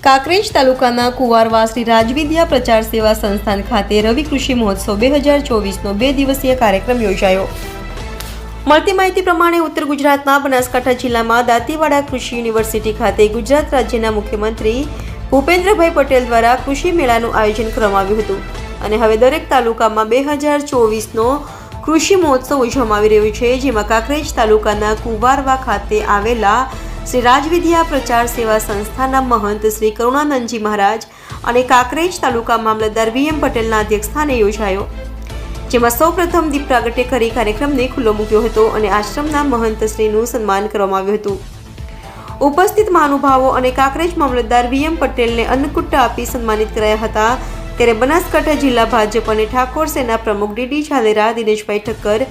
કાંકરેજ તાલુકાના કુવારવા શ્રી રાજવિદ્યા પ્રચાર સેવા સંસ્થાન ખાતે રવિ કૃષિ મહોત્સવ 2024નો 2 દિવસીય કાર્યક્રમ યોજાયો। મળતી માહિતી પ્રમાણે ઉત્તર ગુજરાતના બનાસકાંઠા જિલ્લામાં દાંતીવાડા કૃષિ યુનિવર્સિટી ખાતે ગુજરાત રાજ્યના મુખ્યમંત્રી ભૂપેન્દ્રભાઈ પટેલ દ્વારા કૃષિ મેળાનું આયોજન કરવામાં આવ્યું હતું અને હવે દરેક તાલુકામાં 2024નો કૃષિ મહોત્સવ ઉજવવામાં આવી રહ્યો છે, જેમાં કાંકરેજ તાલુકાના કુવારવા ખાતે આવેલા શ્રી રાજવિદ્યા પ્રચાર સેવા સંસ્થાના મહંત શ્રી કરુણાનંદજી મહારાજ અને કાંકરેજ તાલુકા મામલતદાર VM પટેલના અધ્યક્ષસ્થાને યોજાયો, જેમાં સૌપ્રથમ દીપ પ્રાગટ્ય કરી કાર્યક્રમને ખુલ્લો મૂક્યો હતો અને આશ્રમના મહંતશ્રીનું સન્માન કરવામાં આવ્યું હતું। ઉપસ્થિત મહાનુભાવો અને કાંકરેજ મામલતદાર VM પટેલને અન્નકૂટ આપી સન્માનિત કરાયા હતા। ત્યારે બનાસકાંઠા જિલ્લા ભાજપ અને ઠાકોર સેના પ્રમુખ DD ઝાલેરા, દિનેશભાઈ ઠક્કર,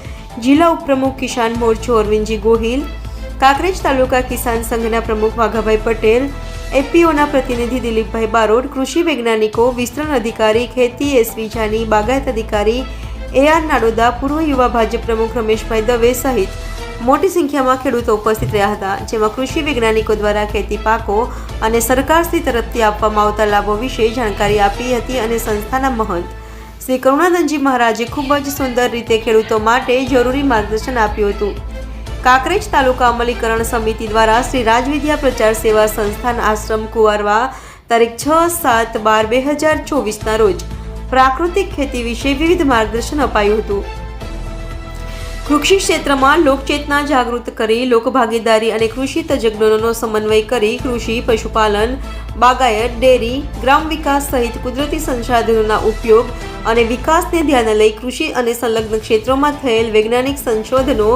જિલ્લા ઉપપ્રમુખ કિસાન મોરચો અરવિંદજી ગોહિલ, કાંકરેજ તાલુકા કિસાન સંઘના પ્રમુખ વાઘાભાઈ પટેલ, APOના પ્રતિનિધિ દિલીપભાઈ બારોટ, કૃષિ વૈજ્ઞાનિકો, વિસ્તરણ અધિકારી ખેતી SV જાની, બાગાયત અધિકારી AR નાડોદા, પૂર્વ યુવા ભાજપ પ્રમુખ રમેશભાઈ દવે સહિત મોટી સંખ્યામાં ખેડૂતો ઉપસ્થિત રહ્યા હતા, જેમાં કૃષિ વૈજ્ઞાનિકો દ્વારા ખેતી પાકો અને સરકારશ્રી તરફથી આપવામાં આવતા લાભો વિશે જાણકારી આપી હતી અને સંસ્થાના મહંત શ્રી કરુણાનંદજી મહારાજે ખૂબ જ સુંદર રીતે ખેડૂતો માટે જરૂરી માર્ગદર્શન આપ્યું હતું। કાંકરેજ તાલુકા અમલીકરણ સમિતિ દ્વારા શ્રી રાજવિદ્યા પ્રચાર સેવા સંસ્થાન આશ્રમ કુવારવા તારીખ 6-7-12-2024ના રોજ પ્રાકૃતિક ખેતી વિશે વિવિધ માર્ગદર્શન અપાયું હતું। કૃષિ ક્ષેત્રમાં લોકચેતના જાગૃત કરી લોકભાગીદારી અને કૃષિ તજજ્ઞોનો સમન્વય કરી કૃષિ, પશુપાલન, બાગાયત, ડેરી, ગ્રામ વિકાસ સહિત કુદરતી સંસાધનોના ઉપયોગ અને વિકાસને ધ્યાને લઈ કૃષિ અને સંલગ્ન ક્ષેત્રોમાં થયેલ વૈજ્ઞાનિક સંશોધનો,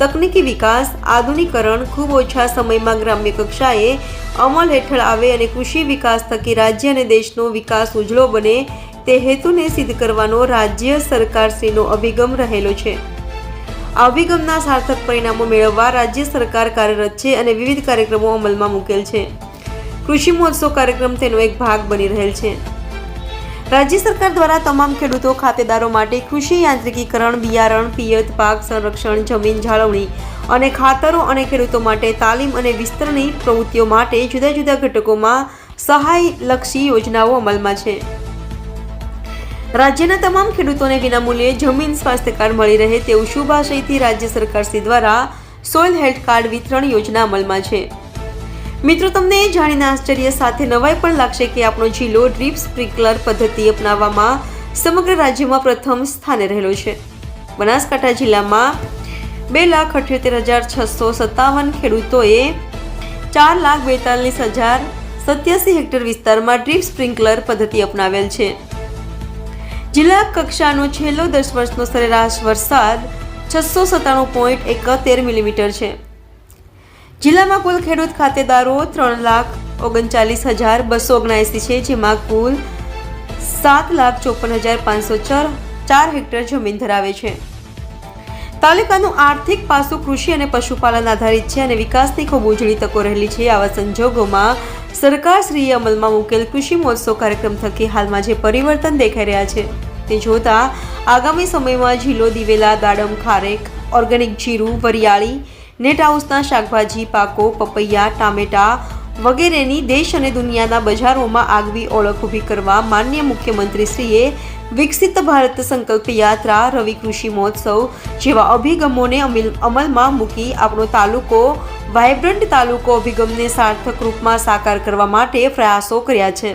તકનીકી વિકાસ, આધુનિકરણ ખૂબ ઓછા સમયમાં ગ્રામ્ય કક્ષાએ અમલ હેઠળ આવે અને કૃષિ વિકાસ થકી રાજ્ય અને દેશનો વિકાસ ઉજળો બને તે હેતુને સિદ્ધ કરવાનો રાજ્ય સરકારશ્રીનો અભિગમ રહેલો છે। આ અભિગમના સાર્થક પરિણામો મેળવવા રાજ્ય સરકાર કાર્યરત છે અને વિવિધ કાર્યક્રમો અમલમાં મૂકેલ છે। કૃષિ મહોત્સવ કાર્યક્રમ તેનો એક ભાગ બની રહેલ છે। રાજ્ય સરકાર દ્વારા તમામ ખેડૂતો, ખાતેદારો માટે કૃષિ યાંત્રિકીકરણ, બિયારણ, પિયત, પાક સંરક્ષણ, જમીન જાળવણી અને ખાતરો અને ખેડૂતો માટે તાલીમ અને વિસ્તરણની પ્રવૃત્તિઓ માટે જુદા જુદા ઘટકોમાં સહાયલક્ષી યોજનાઓ અમલમાં છે। રાજ્યના તમામ ખેડૂતોને વિનામૂલ્યે જમીન સ્વાસ્થ્ય કાર્ડ મળી રહે તેવું શુભ આશયથી રાજ્ય સરકારશ્રી દ્વારા સોઇલ હેલ્થ કાર્ડ વિતરણ યોજના અમલમાં છે। મિત્રો, તમને એ જાણીને આશ્ચર્ય સાથે નવાઈ પણ લાગશે કે આપણો જિલ્લો ડ્રીપ સ્પ્રિંકલર પદ્ધતિ અપનાવવામાં સમગ્ર રાજ્યમાં પ્રથમ સ્થાને રહેલો છે। બનાસકાંઠા જિલ્લામાં 2,78,657 ખેડૂતોએ 4,42,087 હેક્ટર વિસ્તારમાં ડ્રીપ સ્પ્રિંકલર પદ્ધતિ અપનાવેલ છે। જિલ્લા કક્ષાનો છેલ્લો 10 વર્ષનો સરેરાશ વરસાદ 697.71 મિલીમીટર છે। જિલ્લામાં કુલ ખેડૂત ખાતેદારો 3,39,279 છે, જેમાં કુલ 7,54,504 હેક્ટર જમીન ધરાવે છે। તાલુકાનું આર્થિક પાસું કૃષિ અને પશુપાલન આધારિત છે અને વિકાસની ખૂબ ઉજળી તકો રહેલી છે। આવા સંજોગોમાં સરકારશ્રીએ અમલમાં મૂકેલ કૃષિ મહોત્સવ કાર્યક્રમ થકી હાલમાં જે પરિવર્તન દેખાઈ રહ્યા છે તે જોતા આગામી સમયમાં જિલ્લો દિવેલા, દાડમ, ખારેક, ઓર્ગેનિક જીરું, વરિયાળી, નેટ હાઉસના શાકભાજી પાકો, પપૈયા, ટામેટા વગેરેની દેશ અને દુનિયાના બજારોમાં આગવી ઓળખ ઊભી કરવા માનનીય મુખ્યમંત્રીશ્રીએ વિકસિત ભારત સંકલ્પ યાત્રા, રવિ કૃષિ મહોત્સવ જેવા અભિગમોને અમલમાં મૂકી આપણો તાલુકો વાઇબ્રન્ટ તાલુકો અભિગમને સાર્થક રૂપમાં સાકાર કરવા માટે પ્રયાસો કર્યા છે।